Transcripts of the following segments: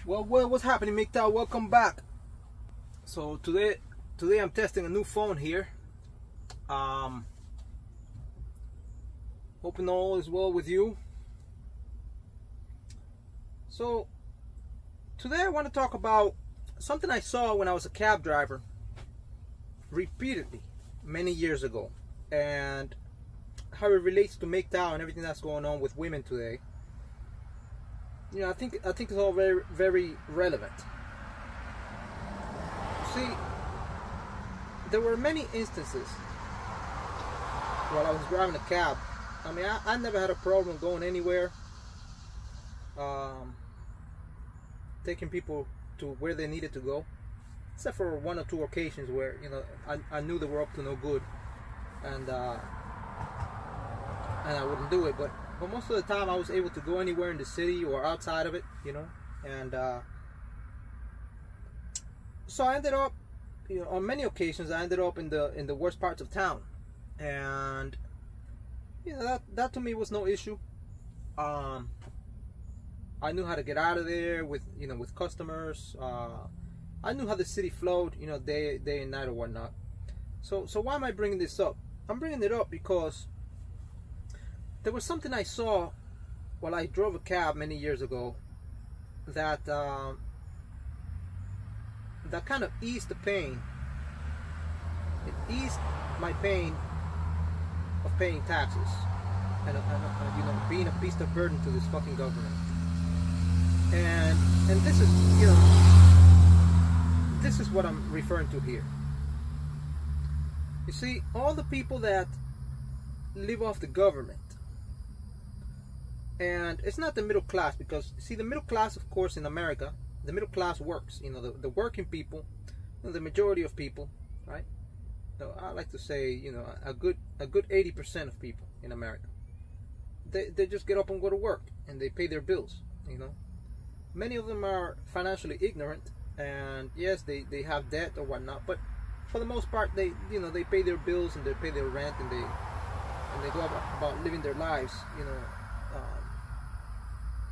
Well, what's happening, MGTOW? Welcome back. So today I'm testing a new phone here. Hoping all is well with you. So today I want to talk about something I saw when I was a cab driver repeatedly many years ago, and how it relates to MGTOW and everything that's going on with women today. You know, I think it's all very, very relevant. See, there were many instances while I was driving a cab. I mean, I never had a problem going anywhere, taking people to where they needed to go, except for one or two occasions where, you know, I knew they were up to no good, and I wouldn't do it. But most of the time I was able to go anywhere in the city or outside of it, you know. And so I ended up, you know, on many occasions I ended up in the worst parts of town, and you know, that to me was no issue. I knew how to get out of there with customers. I knew how the city flowed, you know, day and night or whatnot. So why am I bringing this up? I'm bringing it up because there was something I saw while I drove a cab many years ago that that kind of eased the pain. It eased my pain of paying taxes and you know, being a beast of burden to this fucking government. And this is, you know, this is what I'm referring to here. You see, all the people that live off the government, and it's not the middle class, because see, the middle class, of course, in America, the middle class works. You know, the working people, you know, the majority of people, right? So I like to say, you know, a good 80% of people in America, they just get up and go to work and they pay their bills. You know, many of them are financially ignorant, and yes, they have debt or whatnot, but for the most part, they pay their bills and they pay their rent, and they go about living their lives, you know,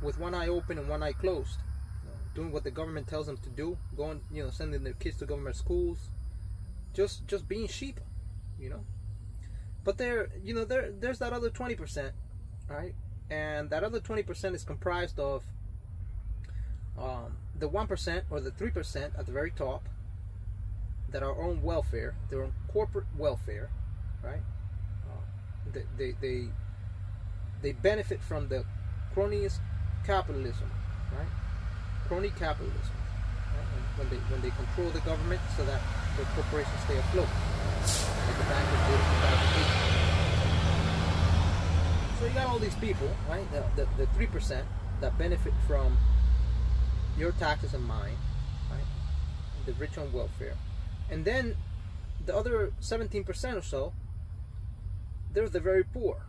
with one eye open and one eye closed, you know, doing what the government tells them to do, going, you know, sending their kids to government schools, just being sheep, you know. But there's that other 20%, right? And that other 20% is comprised of the 1% or the 3% at the very top that are own welfare, their own corporate welfare, right? They benefit from the cronyist capitalism, right? Crony capitalism, right? When they control the government so that their corporations stay afloat, like the bankers did in 2008. So you got all these people, right? The 3% that benefit from your taxes and mine, right? The rich on welfare, and then the other 17% or so, they're the very poor,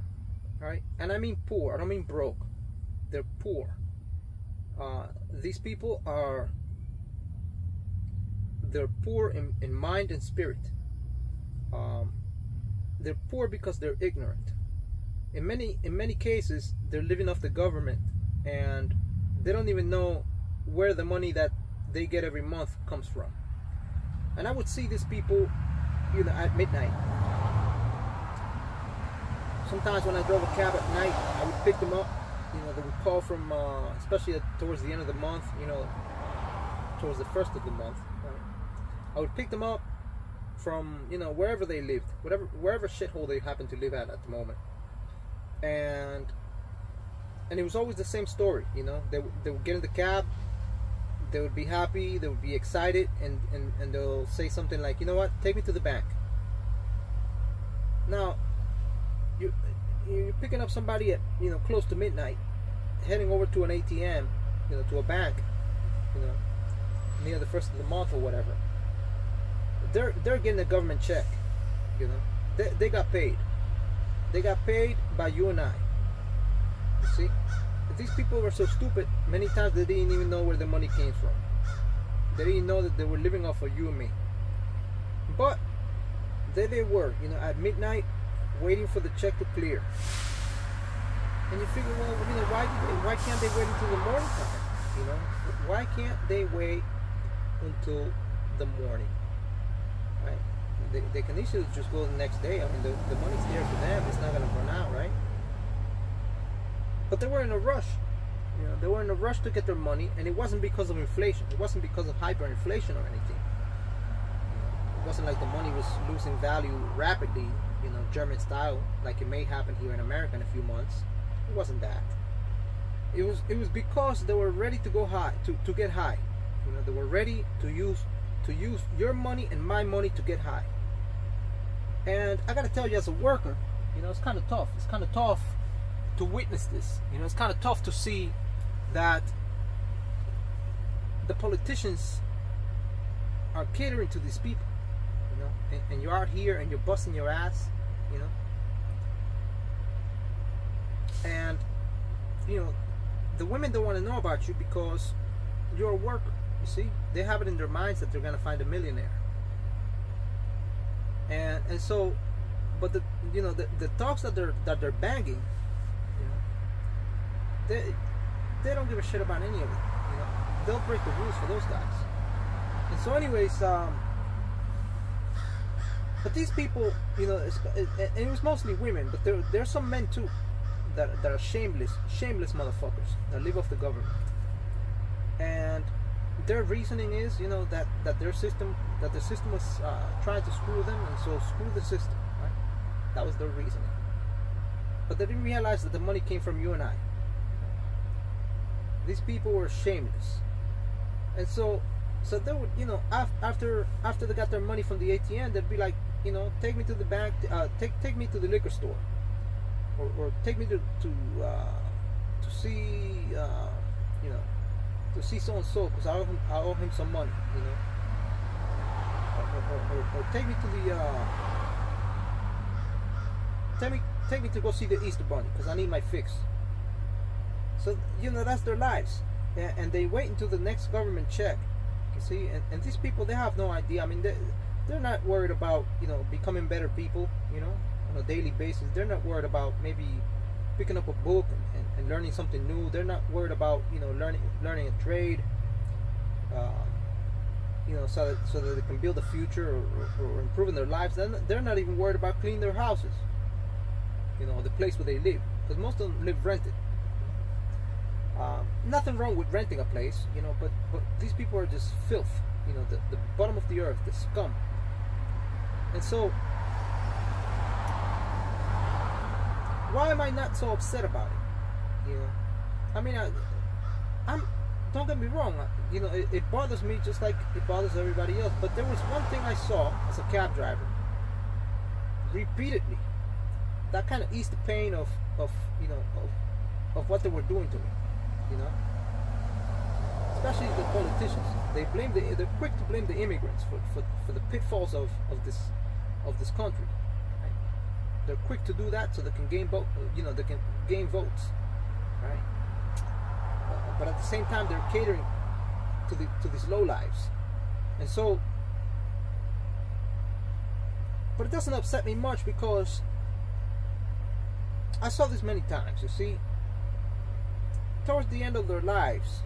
right? And I mean poor, I don't mean broke. They're poor. These people they're poor in mind and spirit. They're poor because they're ignorant. In many cases, they're living off the government, and they don't even know where the money that they get every month comes from. And I would see these people, you know, at midnight. Sometimes when I drove a cab at night, I would pick them up. You know, they would call from, especially towards the end of the month, you know, towards the first of the month, right? I would pick them up from, you know, wherever they lived, wherever shithole they happened to live at the moment. And it was always the same story, you know. They would get in the cab, they would be happy, they would be excited, and they'll say something like, you know what, take me to the bank. Now, you're picking up somebody at, you know, close to midnight, heading over to an ATM, you know, to a bank, you know, near the first of the month or whatever. They're getting a government check, you know. They got paid. They got paid by you and I. You see, these people were so stupid. Many times they didn't even know where the money came from. They didn't know that they were living off of you and me. But there they were, you know, at midnight, waiting for the check to clear. And you figure, well, you know, why can't they wait until the morning time? You know, why can't they wait until the morning, right? They can easily just go the next day. I mean, the money's there for them. It's not gonna run out, right? But they were in a rush. You know, they were in a rush to get their money, and it wasn't because of inflation. It wasn't because of hyperinflation or anything. You know, it wasn't like the money was losing value rapidly, you know, German style, like it may happen here in America in a few months. It wasn't that. It was because they were ready to go high, to get high. You know, they were ready to use your money and my money to get high. And I gotta tell you, as a worker, you know, it's kind of tough. It's kind of tough to witness this. You know, it's kind of tough to see that the politicians are catering to these people, you know, and you're out here and you're busting your ass, you know, and you know, the women don't want to know about you because you're a worker. You see, they have it in their minds that they're gonna find a millionaire, and so, but the, you know, the talks that they're banging, you know, they don't give a shit about any of it. You know, they'll break the rules for those guys. And so, anyways, but these people, you know, it was mostly women, but there's some men too that are shameless motherfuckers that live off the government. And their reasoning is, you know, that the system was trying to screw them, and so screw the system. Right? That was their reasoning. But they didn't realize that the money came from you and I. These people were shameless, and so they would, you know, after they got their money from the ATM, they'd be like, you know, take me to the bank, take me to the liquor store, or take me to see, you know, to see so and so because I owe him some money, you know, or take me to the take me to go see the Easter Bunny because I need my fix. So, you know, that's their lives, and they wait until the next government check, you see, and these people, they have no idea. I mean, they're not worried about, you know, becoming better people, you know, on a daily basis. They're not worried about maybe picking up a book and learning something new. They're not worried about, you know, learning a trade, you know, so that they can build a future or improving their lives. They're not even worried about cleaning their houses, you know, the place where they live, because most of them live rented. Nothing wrong with renting a place, you know, but these people are just filth, you know, the bottom of the earth, the scum. And so, why am I not so upset about it? You know, I mean, I'm. Don't get me wrong, you know, it bothers me just like it bothers everybody else. But there was one thing I saw as a cab driver, repeatedly, that kind of eased the pain of you know, of what they were doing to me. You know, especially the politicians. They're quick to blame the immigrants for the pitfalls of this country. Right? They're quick to do that so they can gain votes, right? But at the same time, they're catering to these lowlives, and so. But it doesn't upset me much because I saw this many times. You see. Towards the end of their lives,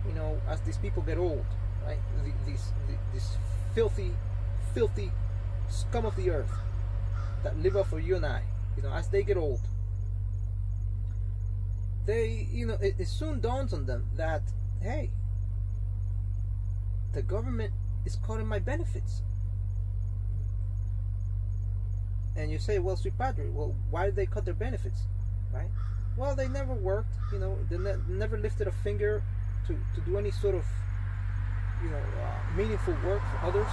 you know, as these people get old, right? These filthy scum of the earth that live off of you and I, you know, as they get old, they, you know, it soon dawns on them that, hey, the government is cutting my benefits. And you say, well, sweet padre, well, why did they cut their benefits, right? Well, they never worked, you know, they never lifted a finger to do any sort of, you know, meaningful work for others,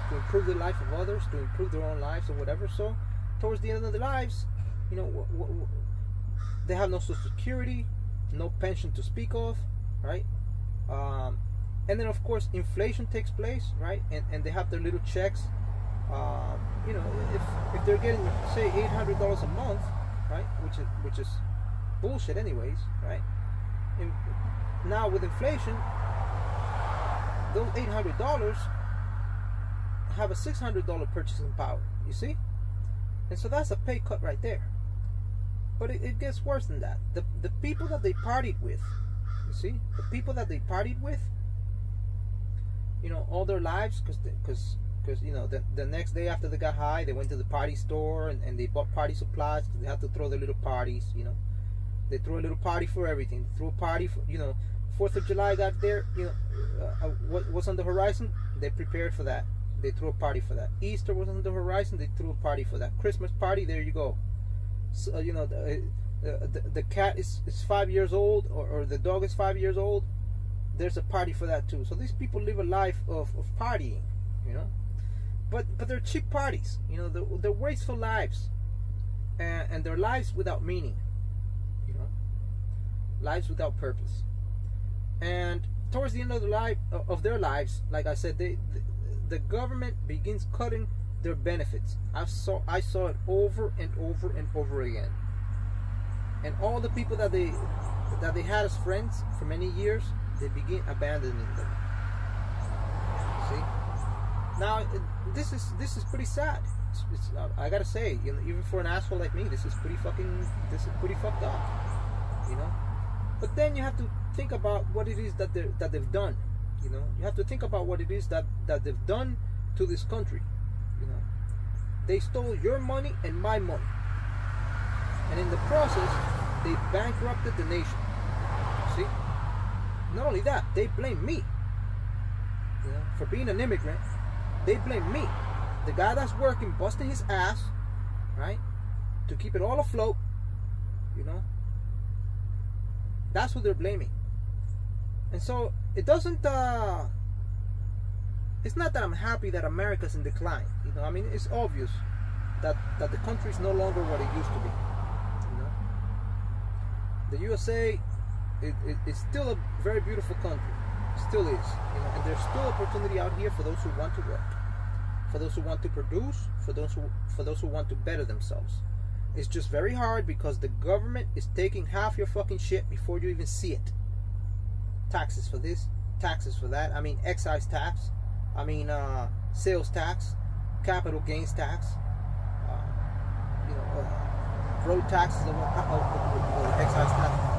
to improve the life of others, to improve their own lives or whatever. So, towards the end of their lives, you know, they have no social security, no pension to speak of, right? And then, of course, inflation takes place, right? And they have their little checks. You know, if they're getting, say, $800 a month, right, which is bullshit anyways, right? And now with inflation, those $800 have a $600 purchasing power, you see? And so that's a pay cut right there. But it gets worse than that. The people that they partied with, You see, the people that they partied with, you know, all their lives, because you know, the next day after they got high, they went to the party store and they bought party supplies because they had to throw their little parties. You know, they threw a little party for everything. They threw a party for, you know, 4th of July got there. You know, what's on the horizon? They prepared for that. They threw a party for that. Easter was on the horizon. They threw a party for that. Christmas party. There you go. So, you know, the cat is 5 years old, or the dog is 5 years old. There's a party for that too. So these people live a life of partying, you know, but they're cheap parties. You know, they're wasteful lives, and they're lives without meaning. You know, lives without purpose. And towards the end of their lives, like I said, the government begins cutting their benefits. I saw it over and over and over again. And all the people that they had as friends for many years, they begin abandoning them. See? Now this is pretty sad. I gotta say, you know, even for an asshole like me, this is pretty fucked up. You know. But then you have to think about what it is that they've done. You know, you have to think about what it is that they've done to this country. You know, they stole your money and my money, and in the process, they bankrupted the nation. See? Not only that, they blame me. You know, for being an immigrant. They blame me, the guy that's working, busting his ass, right, to keep it all afloat. You know, that's who they're blaming. And so it doesn't. It's not that I'm happy that America's in decline. You know, I mean, it's obvious that the country is no longer what it used to be. You know, the USA it's still a very beautiful country. Still is, you know, and there's still opportunity out here for those who want to work, for those who want to produce, for those who want to better themselves. It's just very hard because the government is taking half your fucking shit before you even see it. Taxes for this, taxes for that. I mean, excise tax. I mean, sales tax, capital gains tax. You know, road tax is excise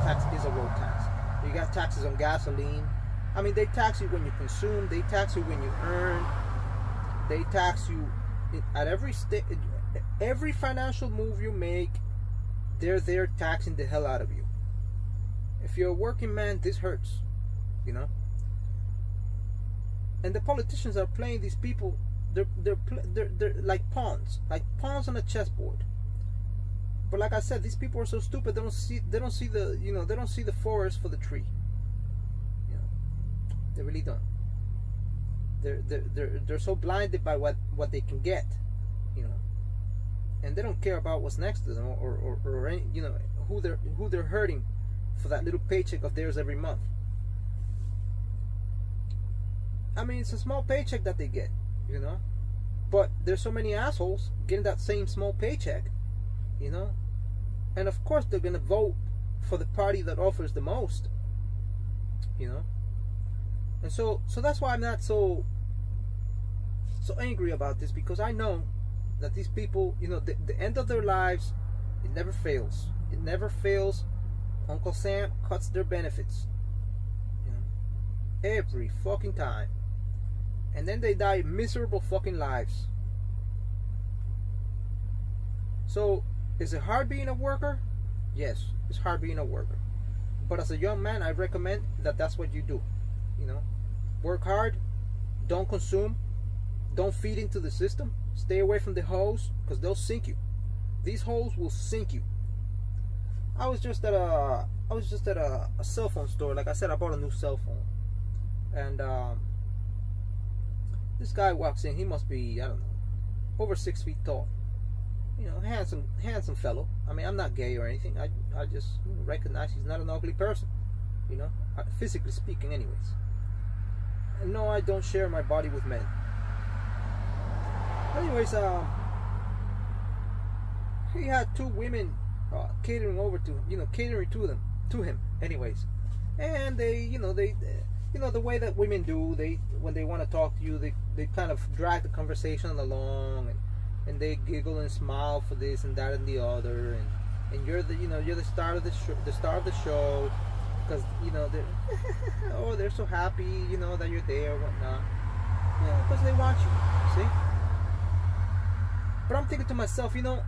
tax is a road tax. You got taxes on gasoline. I mean, they tax you when you consume. They tax you when you earn. They tax you at every financial move you make. They're there taxing the hell out of you. If you're a working man, this hurts, you know. And the politicians are playing these people. They're like pawns on a chessboard. But like I said, these people are so stupid. They don't see the, you know, they don't see the forest for the tree. They really don't. They're so blinded by what they can get, you know, and they don't care about what's next to them or any, you know, who they're hurting for that little paycheck of theirs every month. I mean, it's a small paycheck that they get, you know, but there's so many assholes getting that same small paycheck, you know, and of course they're gonna vote for the party that offers the most, you know. And so that's why I'm not so angry about this, because I know that these people, you know, the end of their lives, it never fails. It never fails. Uncle Sam cuts their benefits, you know, every fucking time, and then they die miserable fucking lives. So, is it hard being a worker? Yes, it's hard being a worker. But as a young man, I recommend that that's what you do. You know, work hard, don't consume, don't feed into the system, stay away from the hoes, because they'll sink you. These hoes will sink you. I was just at a cell phone store. Like I said, I bought a new cell phone, and this guy walks in. He must be, I don't know, over 6 feet tall. You know, handsome fellow. I mean, I'm not gay or anything. I just recognize he's not an ugly person. You know, physically speaking, anyways. And no, I don't share my body with men. Anyways, he had two women catering to him. Anyways, and they, the way that women do, when they want to talk to you, they kind of drag the conversation along, and they giggle and smile for this and that and the other, and you're the star of the show, because you know they're oh, they're so happy, you know, that you're there or whatnot. Yeah, because they want you. See? But I'm thinking to myself, you know,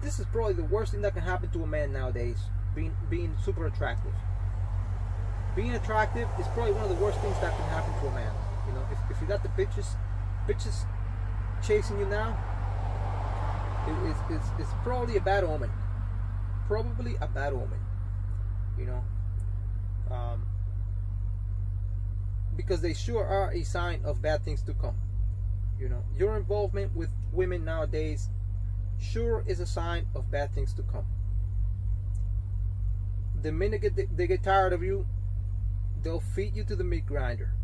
this is probably the worst thing that can happen to a man nowadays. Being super attractive. Being attractive is probably one of the worst things that can happen to a man. You know, if you got the bitches chasing you now, it's probably a bad omen. Probably a bad omen. You know, because they sure are a sign of bad things to come. You know, your involvement with women nowadays sure is a sign of bad things to come. The minute they get tired of you, they'll feed you to the meat grinder.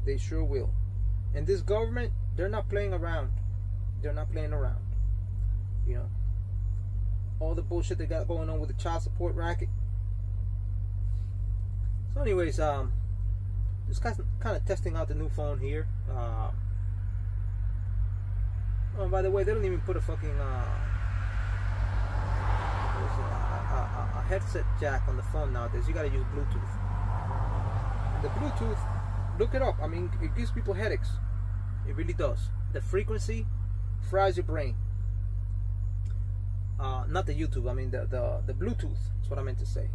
They sure will. And this government, they're not playing around. They're not playing around. You know, all the bullshit they got going on with the child support racket. So anyways, just kind of testing out the new phone here. Oh, by the way, they don't even put a fucking a headset jack on the phone nowadays. You gotta use Bluetooth. And the Bluetooth, look it up. I mean, it gives people headaches. It really does. The frequency fries your brain. Not the YouTube. I mean the Bluetooth. That's what I meant to say.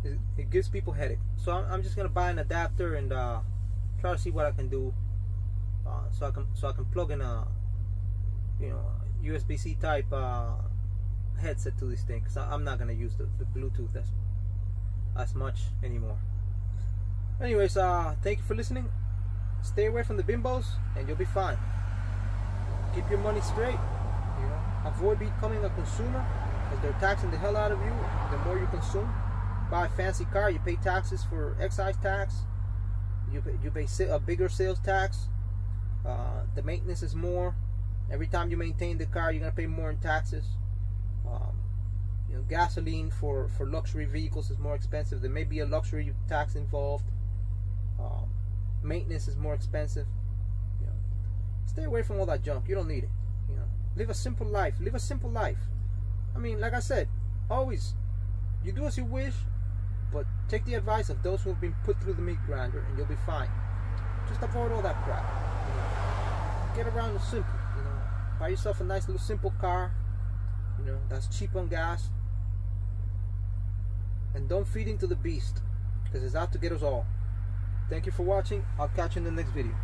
It gives people headache. So I'm just gonna buy an adapter and try to see what I can do. So I can plug in a, you know, USB-C type headset to this thing, because I'm not gonna use the Bluetooth as much anymore. Anyways, thank you for listening. Stay away from the bimbos and you'll be fine. Keep your money straight. You know, avoid becoming a consumer, because they're taxing the hell out of you the more you consume. Buy a fancy car, you pay taxes for excise tax. You pay a bigger sales tax. The maintenance is more. Every time you maintain the car, you're gonna pay more in taxes. You know, gasoline for luxury vehicles is more expensive. There may be a luxury tax involved. Maintenance is more expensive. You know, stay away from all that junk. You don't need it. You know, live a simple life. Live a simple life. I mean, like I said, always, you do as you wish, but take the advice of those who have been put through the meat grinder, and you'll be fine. Just avoid all that crap. You know, get around the simple. You know, buy yourself a nice little simple car. You know, that's cheap on gas. And don't feed into the beast, because it's out to get us all. Thank you for watching. I'll catch you in the next video.